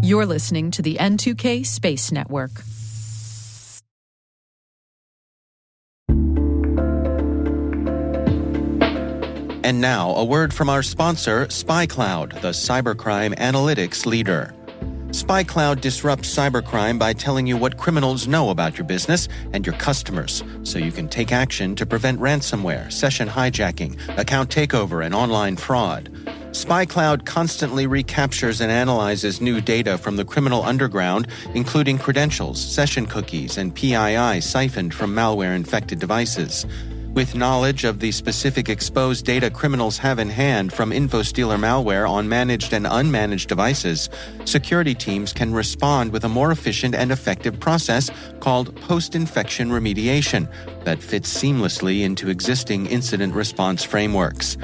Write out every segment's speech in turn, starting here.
You're listening to the N2K Space Network. And now, a word from our sponsor, SpyCloud, the cybercrime analytics leader. SpyCloud disrupts cybercrime by telling you what criminals know about your business and your customers, so you can take action to prevent ransomware, session hijacking, account takeover, and online fraud. SpyCloud constantly recaptures and analyzes new data from the criminal underground, including credentials, session cookies, and PII siphoned from malware-infected devices. With knowledge of the specific exposed data criminals have in hand from InfoStealer malware on managed and unmanaged devices, security teams can respond with a more efficient and effective process called post-infection remediation that fits seamlessly into existing incident response frameworks.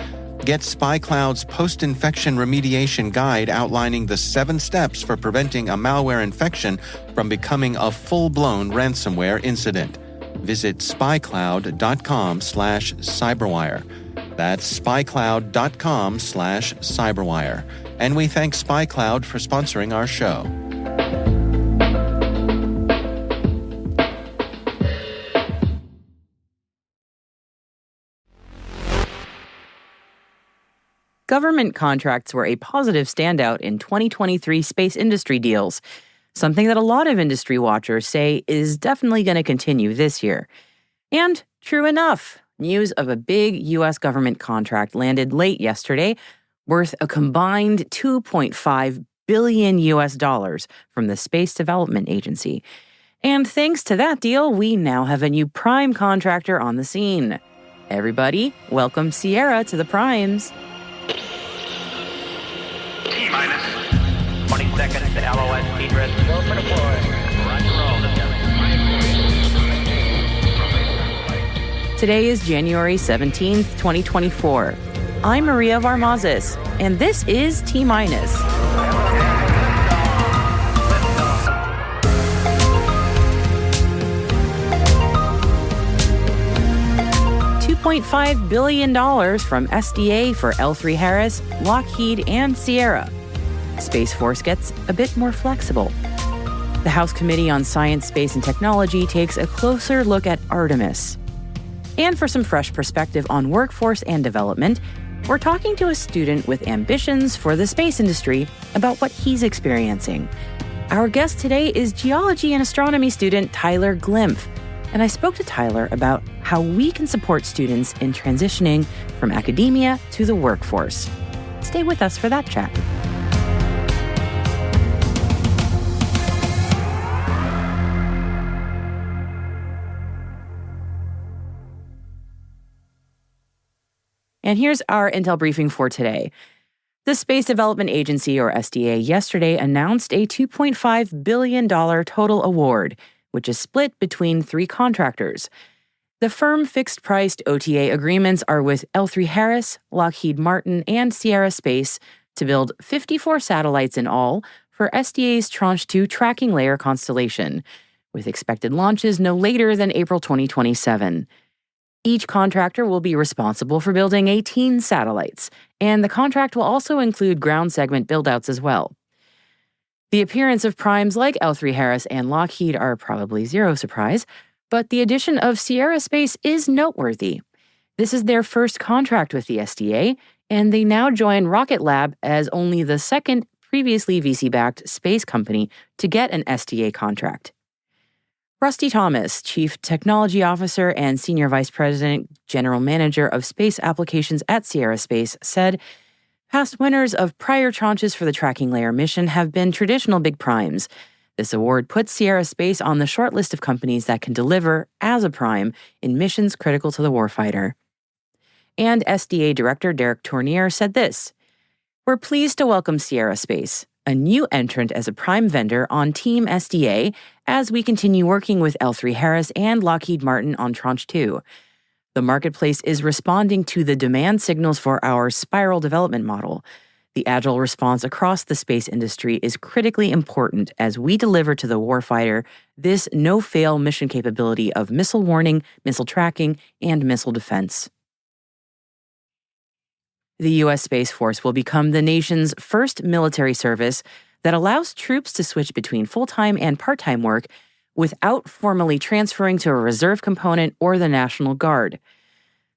Get SpyCloud's post-infection remediation guide outlining the 7 steps for preventing a malware infection from becoming a full-blown ransomware incident. Visit spycloud.com/cyberwire. That's spycloud.com/cyberwire. And we thank SpyCloud for sponsoring our show. Government contracts were a positive standout in 2023 space industry deals, something that a lot of industry watchers say is definitely going to continue this year. And true enough, news of a big U.S. government contract landed late yesterday, worth a combined $2.5 billion from the Space Development Agency. And thanks to that deal, we now have a new prime contractor on the scene. Everybody, welcome Sierra to the primes. T-minus 20 seconds to LOS speed rest. Go for deploy. Roger roll. Today is January 17th, 2024. I'm Maria Varmazes, and this is T-minus. $2.5 billion from SDA for L3Harris, Lockheed, and Sierra. Space Force gets a bit more flexible. The House Committee on Science, Space, and Technology takes a closer look at Artemis. And for some fresh perspective on workforce and development, we're talking to a student with ambitions for the space industry about what he's experiencing. Our guest today is geology and astronomy student Tyler Glimpf. And I spoke to Tyler about how we can support students in transitioning from academia to the workforce. Stay with us for that chat. And here's our intel briefing for today. The Space Development Agency, or SDA, yesterday announced a $2.5 billion total award, which is split between 3 contractors. The firm fixed-priced OTA agreements are with L3Harris, Lockheed Martin, and Sierra Space to build 54 satellites in all for SDA's Tranche 2 tracking layer constellation, with expected launches no later than April 2027. Each contractor will be responsible for building 18 satellites, and the contract will also include ground segment buildouts as well. The appearance of primes like L3Harris and Lockheed are probably zero surprise, but the addition of Sierra Space is noteworthy. This is their first contract with the SDA, and they now join Rocket Lab as only the second previously VC-backed space company to get an SDA contract. Rusty Thomas, Chief Technology Officer and Senior Vice President, General Manager of Space Applications at Sierra Space, said, "Past winners of prior tranches for the tracking layer mission have been traditional big primes. This award puts Sierra Space on the short list of companies that can deliver as a prime in missions critical to the warfighter." And SDA Director Derek Tournier said this, "We're pleased to welcome Sierra Space, a new entrant as a prime vendor on Team SDA, as we continue working with L3Harris and Lockheed Martin on Tranche 2. The marketplace is responding to the demand signals for our spiral development model. The agile response across the space industry is critically important as we deliver to the warfighter this no-fail mission capability of missile warning, missile tracking, and missile defense." The U.S. Space Force will become the nation's first military service that allows troops to switch between full-time and part-time work without formally transferring to a reserve component or the National Guard.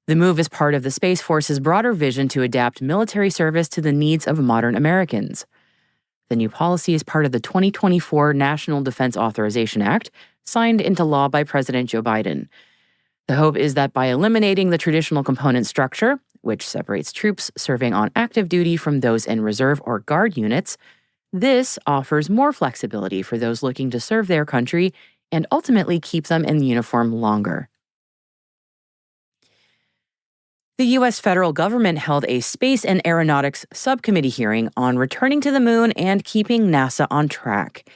The move is part of the Space Force's broader vision to adapt military service to the needs of modern Americans. The new policy is part of the 2024 National Defense Authorization Act, signed into law by President Joe Biden. The hope is that by eliminating the traditional component structure, which separates troops serving on active duty from those in reserve or guard units, this offers more flexibility for those looking to serve their country and ultimately keep them in uniform longer. The U.S. federal government held a Space and Aeronautics Subcommittee hearing on returning to the moon and keeping NASA on track.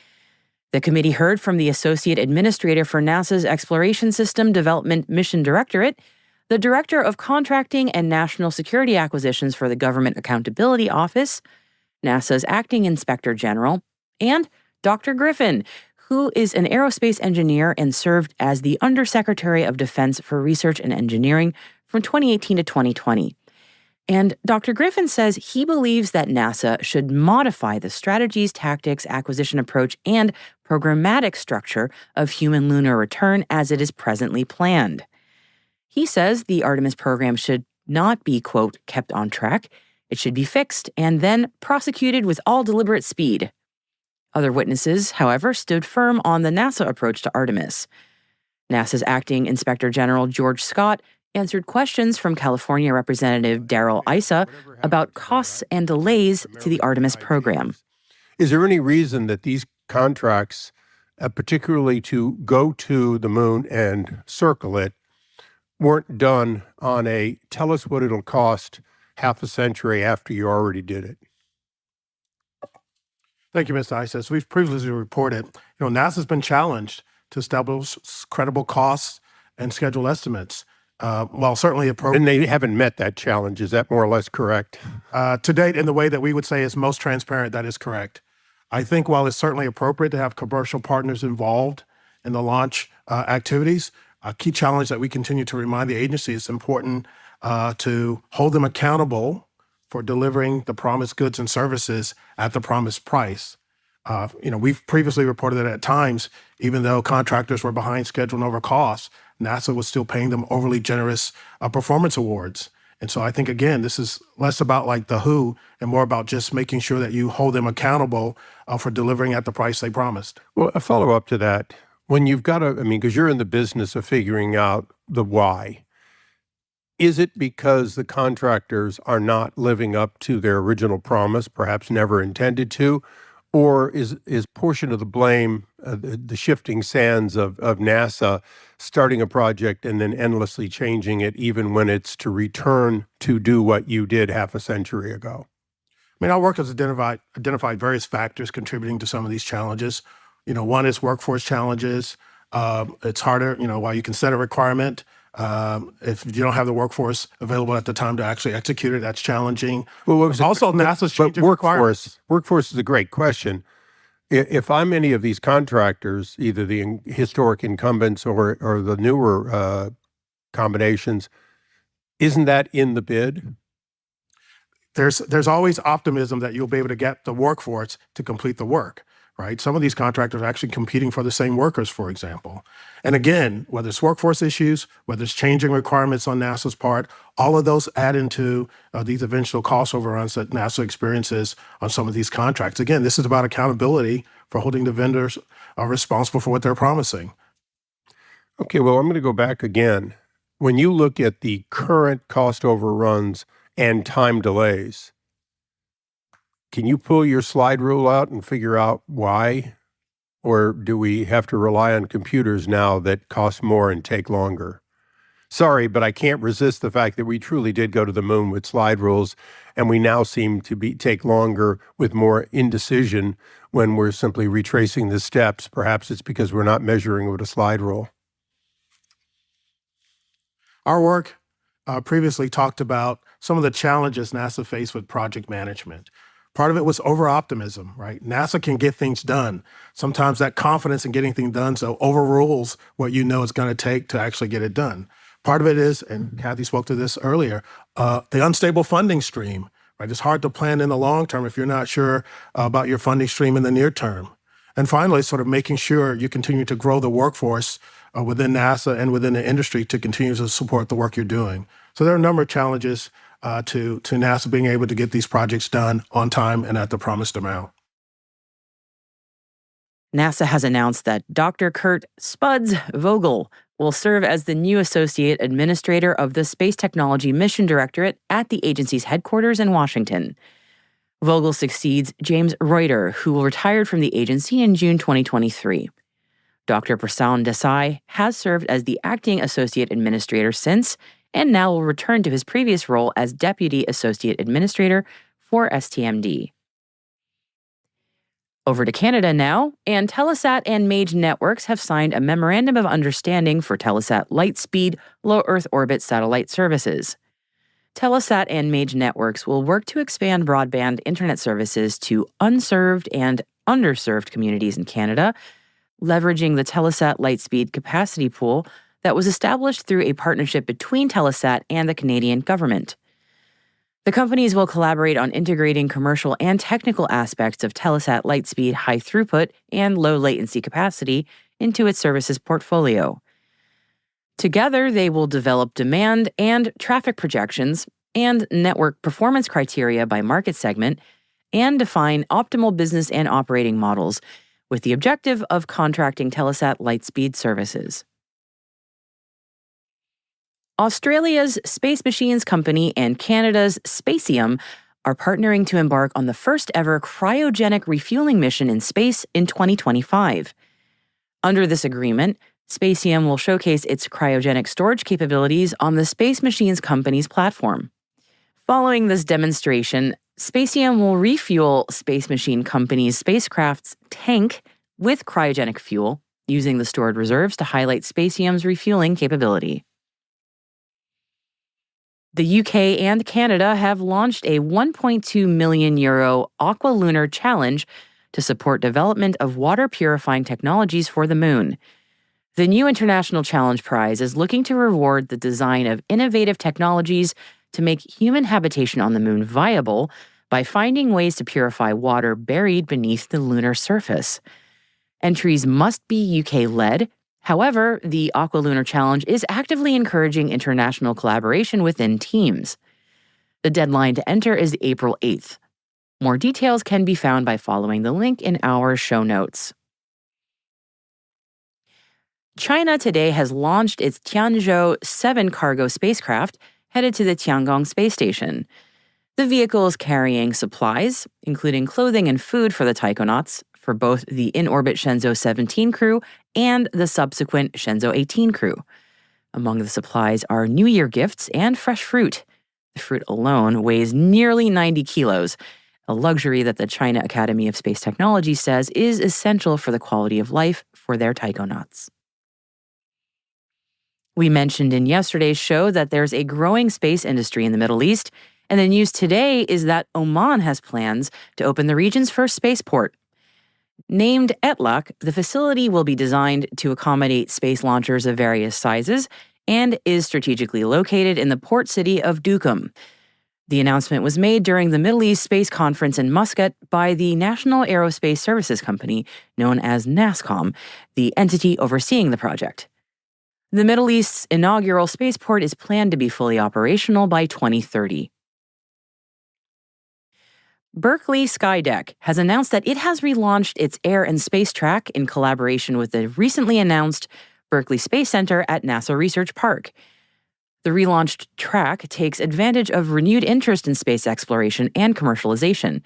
The committee heard from the Associate Administrator for NASA's Exploration System Development Mission Directorate, the Director of Contracting and National Security Acquisitions for the Government Accountability Office, NASA's Acting Inspector General, and Dr. Griffin, who is an aerospace engineer and served as the Undersecretary of Defense for Research and Engineering from 2018 to 2020. And Dr. Griffin says he believes that NASA should modify the strategies, tactics, acquisition approach, and programmatic structure of human lunar return as it is presently planned. He says the Artemis program should not be, quote, kept on track. It should be fixed and then prosecuted with all deliberate speed. Other witnesses, however, stood firm on the NASA approach to Artemis. NASA's Acting Inspector General George Scott answered questions from California Representative Darrell Issa about costs and delays to the Artemis program. Is there any reason that these contracts, particularly to go to the moon and circle it, weren't done on a tell us what it'll cost half a century after you already did it? Thank you, Mr. Issa. As we've previously reported, NASA's been challenged to establish credible costs and schedule estimates. While certainly appropriate. And they haven't met that challenge. Is that more or less correct? To date, in the way that we would say is most transparent, that is correct. I think while it's certainly appropriate to have commercial partners involved in the launch activities, a key challenge that we continue to remind the agency is important to hold them accountable for delivering the promised goods and services at the promised price. We've previously reported that at times, even though contractors were behind schedule and over costs, NASA was still paying them overly generous performance awards. And so I think, again, this is less about like the who and more about just making sure that you hold them accountable for delivering at the price they promised. Well, a follow-up to that, when you've got because you're in the business of figuring out the why, is it because the contractors are not living up to their original promise, perhaps never intended to? Or is portion of the blame the shifting sands of NASA starting a project and then endlessly changing it, even when it's to return to do what you did half a century ago? Our work has identified various factors contributing to some of these challenges. One is workforce challenges. It's harder, while you can set a requirement, if you don't have the workforce available at the time to actually execute it, that's challenging. Well, also, NASA's changing requirements. Workforce is a great question. If I'm any of these contractors, either the historic incumbents or the newer combinations, isn't that in the bid? There's always optimism that you'll be able to get the workforce to complete the work. Right? Some of these contractors are actually competing for the same workers, for example. And again, whether it's workforce issues, whether it's changing requirements on NASA's part, all of those add into these eventual cost overruns that NASA experiences on some of these contracts. Again, this is about accountability for holding the vendors responsible for what they're promising. Okay, well, I'm going to go back again. When you look at the current cost overruns and time delays, can you pull your slide rule out and figure out why? Or do we have to rely on computers now that cost more and take longer? Sorry, but I can't resist the fact that we truly did go to the moon with slide rules, and we now seem to take longer with more indecision when we're simply retracing the steps. Perhaps it's because we're not measuring with a slide rule. Our work previously talked about some of the challenges NASA faced with project management. Part of it was over-optimism, right? NASA can get things done. Sometimes that confidence in getting things done so overrules what you know it's going to take to actually get it done. Part of it is, and Kathy spoke to this earlier, the unstable funding stream, right? It's hard to plan in the long term if you're not sure about your funding stream in the near term. And finally, sort of making sure you continue to grow the workforce within NASA and within the industry to continue to support the work you're doing. So there are a number of challenges to NASA being able to get these projects done on time and at the promised amount. NASA has announced that Dr. Kurt Spuds Vogel will serve as the new Associate Administrator of the Space Technology Mission Directorate at the agency's headquarters in Washington. Vogel succeeds James Reuter, who retired from the agency in June 2023. Dr. Prasanth Desai has served as the Acting Associate Administrator since, and now will return to his previous role as Deputy Associate Administrator for STMD. Over to Canada now, and Telesat and Mage Networks have signed a Memorandum of Understanding for Telesat Lightspeed Low Earth Orbit satellite services. Telesat and Mage Networks will work to expand broadband internet services to unserved and underserved communities in Canada, leveraging the Telesat Lightspeed capacity pool that was established through a partnership between Telesat and the Canadian government. The companies will collaborate on integrating commercial and technical aspects of Telesat Lightspeed high throughput and low latency capacity into its services portfolio. Together, they will develop demand and traffic projections and network performance criteria by market segment and define optimal business and operating models with the objective of contracting Telesat Lightspeed services. Australia's Space Machines Company and Canada's Spatium are partnering to embark on the first ever cryogenic refueling mission in space in 2025. Under this agreement, Spatium will showcase its cryogenic storage capabilities on the Space Machines Company's platform. Following this demonstration, Spatium will refuel Space Machine Company's spacecraft's tank with cryogenic fuel, using the stored reserves to highlight Spatium's refueling capability. The UK and Canada have launched a €1.2 million Aqualunar Challenge to support development of water-purifying technologies for the moon. The new International Challenge Prize is looking to reward the design of innovative technologies to make human habitation on the moon viable by finding ways to purify water buried beneath the lunar surface. Entries must be UK-led. However, the Aqualunar Challenge is actively encouraging international collaboration within teams. The deadline to enter is April 8th. More details can be found by following the link in our show notes. China today has launched its Tianzhou 7 cargo spacecraft headed to the Tiangong space station. The vehicle is carrying supplies, including clothing and food for the taikonauts, for both the in-orbit Shenzhou 17 crew and the subsequent Shenzhou 18 crew. Among the supplies are New Year gifts and fresh fruit. The fruit alone weighs nearly 90 kilos, a luxury that the China Academy of Space Technology says is essential for the quality of life for their taikonauts. We mentioned in yesterday's show that there's a growing space industry in the Middle East, and the news today is that Oman has plans to open the region's first spaceport. Named Etlak, the facility will be designed to accommodate space launchers of various sizes and is strategically located in the port city of Duqm. The announcement was made during the Middle East Space Conference in Muscat by the National Aerospace Services Company, known as NASCOM, the entity overseeing the project. The Middle East's inaugural spaceport is planned to be fully operational by 2030. Berkeley Skydeck has announced that it has relaunched its Air and Space Track in collaboration with the recently announced Berkeley Space Center at NASA Research Park. The relaunched track takes advantage of renewed interest in space exploration and commercialization,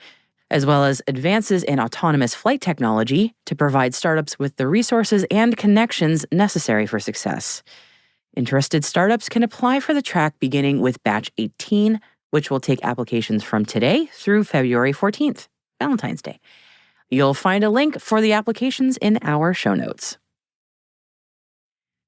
as well as advances in autonomous flight technology to provide startups with the resources and connections necessary for success. Interested startups can apply for the track beginning with Batch 18, which will take applications from today through February 14th, Valentine's Day. You'll find a link for the applications in our show notes.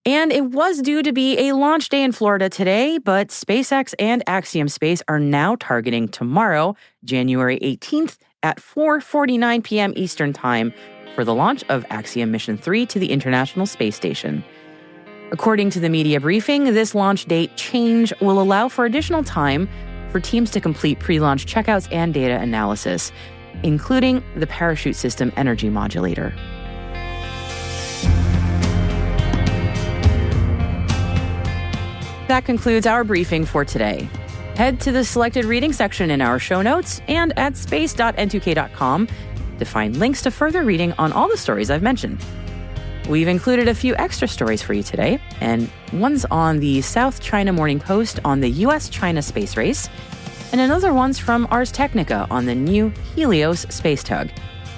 And it was due to be a launch day in Florida today, but SpaceX and Axiom Space are now targeting tomorrow, January 18th at 4:49 p.m. Eastern Time for the launch of Axiom Mission 3 to the International Space Station. According to the media briefing, this launch date change will allow for additional time for teams to complete pre-launch checkouts and data analysis, including the parachute system energy modulator. That concludes our briefing for today. Head to the selected reading section in our show notes and at space.n2k.com to find links to further reading on all the stories I've mentioned. We've included a few extra stories for you today, and one's on the South China Morning Post on the U.S.-China space race, and another one's from Ars Technica on the new Helios space tug.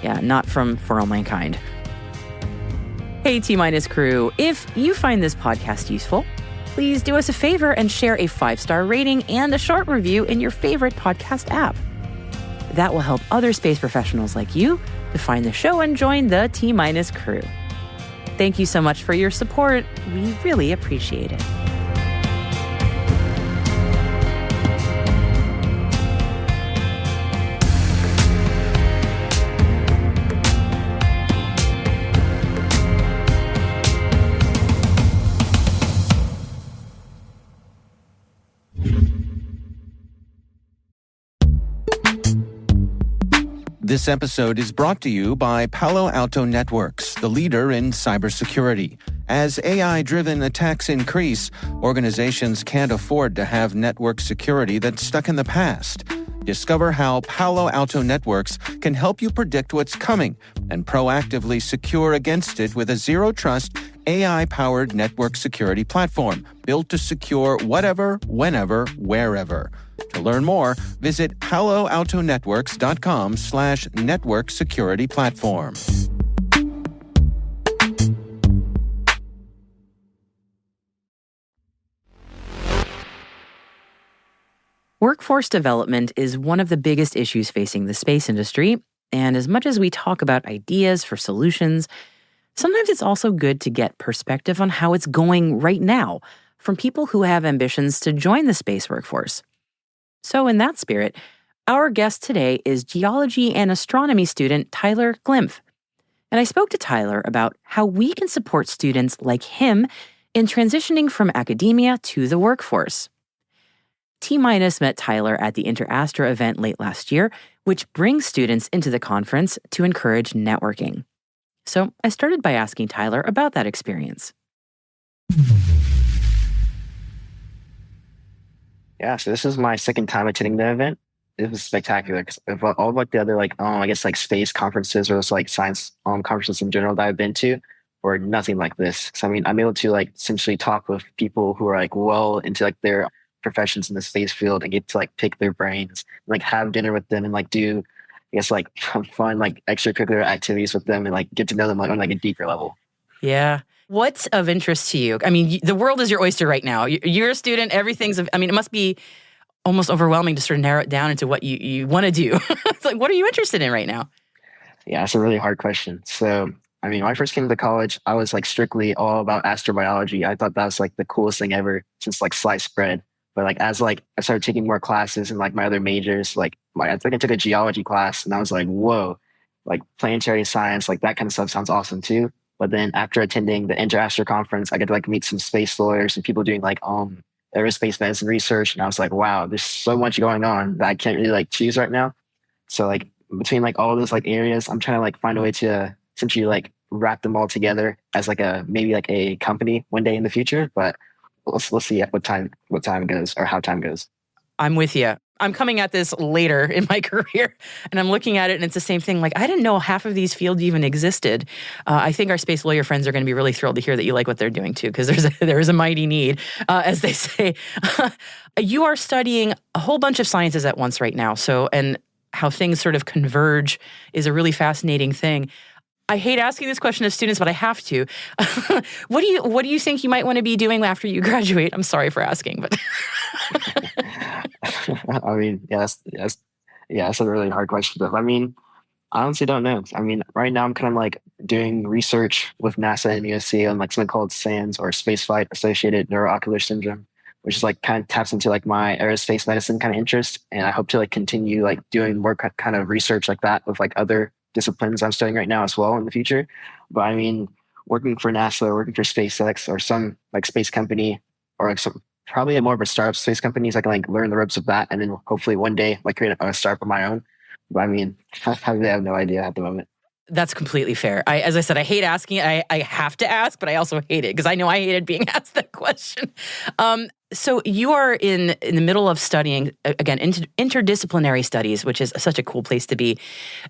Yeah, not from For All Mankind. Hey, T-Minus crew, if you find this podcast useful, please do us a favor and share a 5-star rating and a short review in your favorite podcast app. That will help other space professionals like you to find the show and join the T-Minus crew. Thank you so much for your support. We really appreciate it. This episode is brought to you by Palo Alto Networks, the leader in cybersecurity. As AI-driven attacks increase, organizations can't afford to have network security that's stuck in the past. Discover how Palo Alto Networks can help you predict what's coming and proactively secure against it with a zero-trust, AI-powered network security platform built to secure whatever, whenever, wherever. To learn more, visit paloaltonetworks.com/network security platform. Workforce development is one of the biggest issues facing the space industry, and as much as we talk about ideas for solutions, sometimes it's also good to get perspective on how it's going right now from people who have ambitions to join the space workforce. So in that spirit, our guest today is geology and astronomy student Tyler Glimpf. And I spoke to Tyler about how we can support students like him in transitioning from academia to the workforce. T-Minus met Tyler at the InterAstra event late last year, which brings students into the conference to encourage networking. So I started by asking Tyler about that experience. Yeah, so this is my second time attending the event. It was spectacular because all of like the other I guess like space conferences or just like science conferences in general that I've been to were nothing like this. So I mean, I'm able to like essentially talk with people who are like well into like their professions in the space field and get to like pick their brains, like have dinner with them and like do, I guess like fun like extracurricular activities with them and like get to know them like on like a deeper level. Yeah. What's of interest to you? I mean, the world is your oyster right now. You're a student. Everything's, I mean, it must be almost overwhelming to sort of narrow it down into what you want to do. It's like, what are you interested in right now? Yeah, it's a really hard question. So, I mean, when I first came to college, I was like strictly all about astrobiology. I thought that was like the coolest thing ever since like sliced bread. But like as like I started taking more classes in like my other majors, like I think I took a geology class and I was like, whoa, like planetary science, like that kind of stuff sounds awesome too. But then after attending the InterAstra conference, I got to like meet some space lawyers and people doing like aerospace medicine research. And I was like, wow, there's so much going on that I can't really like choose right now. So like between like all those like areas, I'm trying to like find a way to essentially like wrap them all together as like a maybe like a company one day in the future. But let's see what time goes or how time goes. I'm with you. I'm coming at this later in my career, and I'm looking at it, and it's the same thing. Like, I didn't know half of these fields even existed. I think our space lawyer friends are going to be really thrilled to hear that you like what they're doing, too, because there is a mighty need, as they say. You are studying a whole bunch of sciences at once right now, and how things sort of converge is a really fascinating thing. I hate asking this question of students, but I have to. What do you think you might want to be doing after you graduate? I'm sorry for asking, but I mean, that's a really hard question. But I mean, I honestly don't know. I mean, right now I'm kind of like doing research with NASA and USC on like something called SANS or spaceflight associated neuroocular syndrome, which is like kind of taps into like my aerospace medicine kind of interest. And I hope to like continue like doing more kind of research like that with like other disciplines I'm studying right now as well in the future. But I mean, working for NASA or working for SpaceX or some like space company or like some probably more of a startup space company, so I can like learn the ropes of that and then hopefully one day like create a startup of my own. But I mean, I really have no idea at the moment. That's completely fair. As I said, I hate asking it. I have to ask, but I also hate it because I know I hated being asked that question. So you are in the middle of studying, again, interdisciplinary studies, which is such a cool place to be.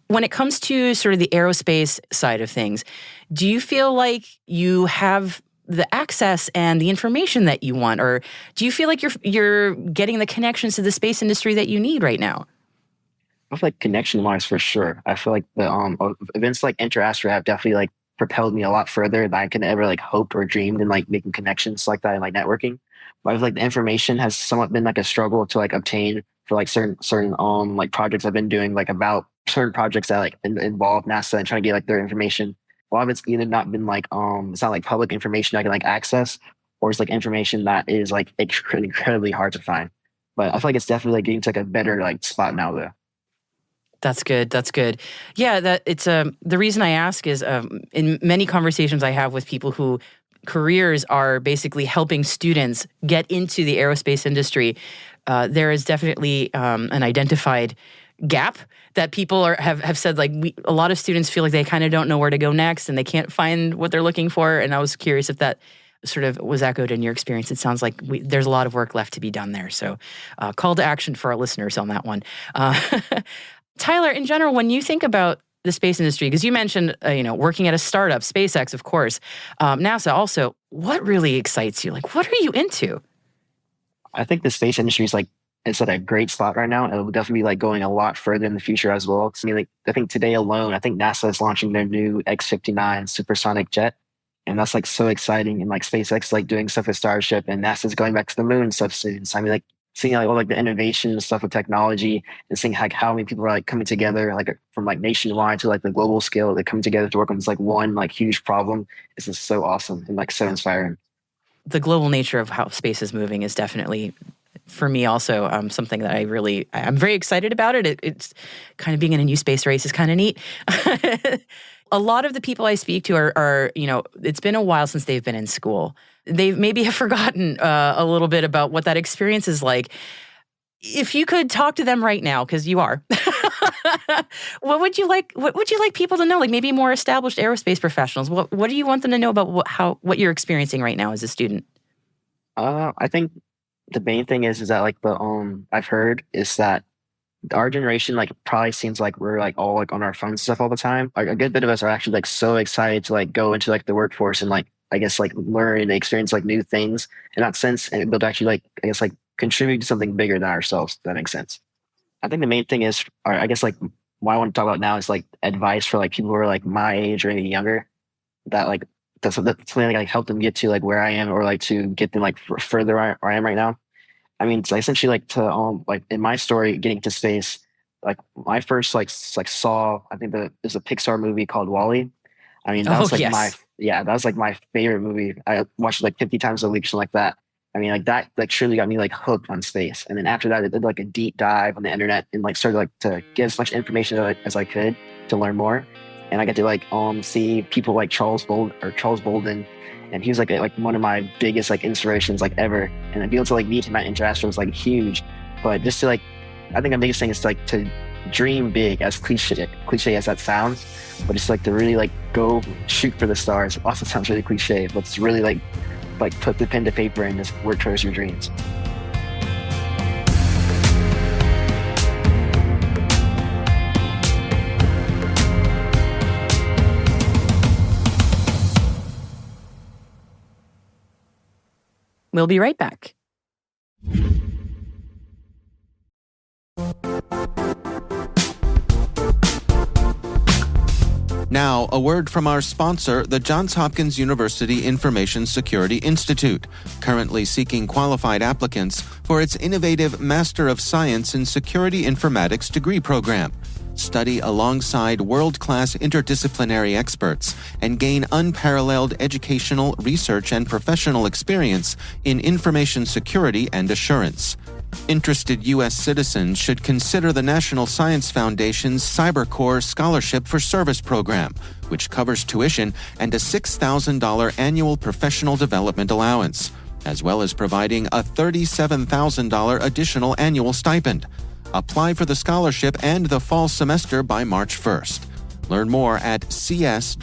When it comes to sort of the aerospace side of things, do you feel like you have the access and the information that you want, or do you feel like you're getting the connections to the space industry that you need right now? I feel like connection-wise, for sure. I feel like the events like Interastra have definitely like propelled me a lot further than I could ever like hoped or dreamed in like making connections like that and like networking. But I feel like the information has somewhat been like a struggle to like obtain for like certain like projects I've been doing, like about certain projects that like involve NASA and trying to get like their information. A lot of it's either not been like it's not like public information I can like access, or it's like information that is like incredibly hard to find. But I feel like it's definitely like getting to like a better like spot now though. That's good. That's good. Yeah, that it's the reason I ask is in many conversations I have with people who careers are basically helping students get into the aerospace industry, there is definitely an identified gap that people have said, like, a lot of students feel like they kind of don't know where to go next and they can't find what they're looking for. And I was curious if that sort of was echoed in your experience. It sounds like there's a lot of work left to be done there. So call to action for our listeners on that one. Tyler, in general, when you think about the space industry, because you mentioned, working at a startup, SpaceX, of course, NASA also, what really excites you? Like, what are you into? I think the space industry is it's at a great spot right now. And it will definitely be like going a lot further in the future as well. I mean, like, I think today alone, I think NASA is launching their new X-59 supersonic jet. And that's like so exciting. And like SpaceX is like doing stuff with Starship, and NASA's going back to the moon stuff soon. So I mean, like, seeing like all like the innovation and stuff with technology, and seeing like how many people are like coming together, like from like nationwide to like the global scale, they're coming together to work on this like one like huge problem. It's just so awesome and like so inspiring. The global nature of how space is moving is definitely, for me also, something that I'm very excited about it. It's kind of being in a new space race is kind of neat. A lot of the people I speak to are, it's been a while since they've been in school. They maybe have forgotten a little bit about what that experience is like. If you could talk to them right now, because you are, what would you like people to know? Like maybe more established aerospace professionals. What do you want them to know about what you're experiencing right now as a student? I think the main thing is that like I've heard is that our generation like probably seems like we're like all like on our phones and stuff all the time. Like a good bit of us are actually like so excited to like go into like the workforce and like I guess like learn and experience like new things in that sense, and able to actually like I guess like contribute to something bigger than ourselves. If that makes sense. I think the main thing is, or I guess like what I want to talk about now is like advice for like people who are like my age or any younger, that like that's something like help them get to like where I am, or like to get them like further where I am right now. I mean, it's essentially like to like in my story, getting to space, like my first like saw, I think there's a Pixar movie called WALL-E. I mean, that was like that was like my favorite movie. I watched it like 50 times a week, something like that. I mean, like that like truly got me like hooked on space. And then after that, I did like a deep dive on the internet and like started like to get as much information as I could to learn more. And I got to like see people like Charles Bolden. And he was like one of my biggest like inspirations like ever. And to be able to like meet him at Interastra was like huge. But just to like, I think the biggest thing is to, like to dream big, as cliche as that sounds. But it's like to really like go shoot for the stars. It also sounds really cliche, but it's really like put the pen to paper and just work towards your dreams. We'll be right back. Now, a word from our sponsor, the Johns Hopkins University Information Security Institute, currently seeking qualified applicants for its innovative Master of Science in Security Informatics degree program. Study alongside world-class interdisciplinary experts and gain unparalleled educational, research, and professional experience in information security and assurance. Interested U.S. citizens should consider the National Science Foundation's CyberCorps Scholarship for Service program, which covers tuition and a $6,000 annual professional development allowance, as well as providing a $37,000 additional annual stipend. Apply for the scholarship and the fall semester by March 1st. Learn more at cs.jhu.edu/MSSI.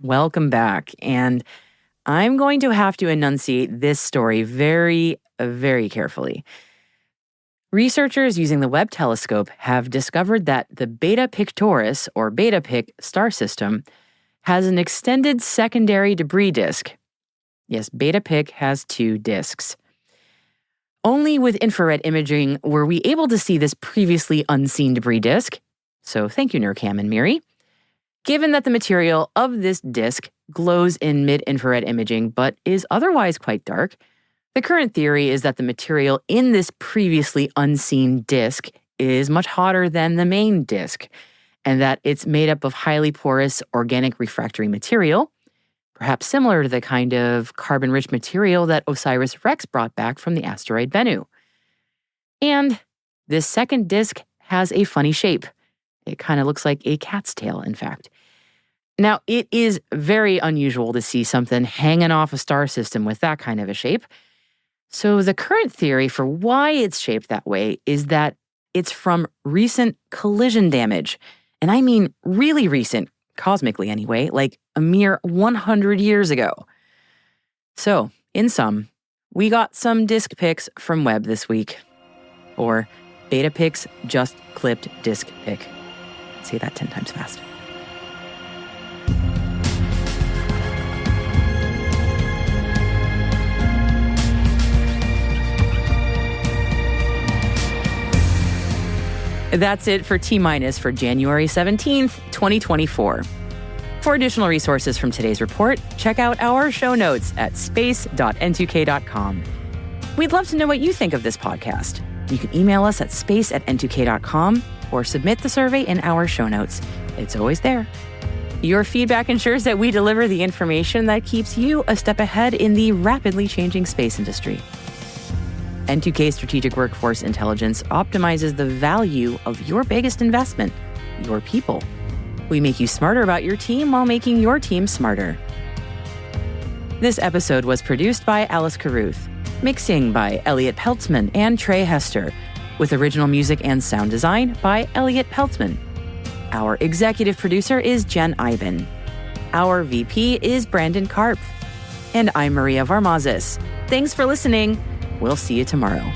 Welcome back. And I'm going to have to enunciate this story very, very carefully. Researchers using the Webb telescope have discovered that the Beta Pictoris, or Beta Pic, star system has an extended secondary debris disk. Yes, Beta Pic has 2 disks. Only with infrared imaging were we able to see this previously unseen debris disk. So thank you, NERCAM and Miri. Given that the material of this disk glows in mid-infrared imaging but is otherwise quite dark, the current theory is that the material in this previously unseen disk is much hotter than the main disk, and that it's made up of highly porous organic refractory material, perhaps similar to the kind of carbon-rich material that OSIRIS-REx brought back from the asteroid Bennu. And this second disk has a funny shape. It kind of looks like a cat's tail, in fact. Now, it is very unusual to see something hanging off a star system with that kind of a shape. So the current theory for why it's shaped that way is that it's from recent collision damage. And I mean really recent, cosmically anyway, like a mere 100 years ago. So, in sum, we got some disk pics from Webb this week. Or Beta Pic's just clipped disk pic. Say that 10 times fast. That's it for T-Minus for January 17th, 2024. For additional resources from today's report, check out our show notes at space.n2k.com. We'd love to know what you think of this podcast. You can email us at space@n2k.com or submit the survey in our show notes. It's always there. Your feedback ensures that we deliver the information that keeps you a step ahead in the rapidly changing space industry. N2K Strategic Workforce Intelligence optimizes the value of your biggest investment, your people. We make you smarter about your team while making your team smarter. This episode was produced by Alice Carruth, mixing by Elliot Peltzman and Trey Hester, with original music and sound design by Elliot Peltzman. Our executive producer is Jen Iben. Our VP is Brandon Karpf. And I'm Maria Varmazis. Thanks for listening. We'll see you tomorrow.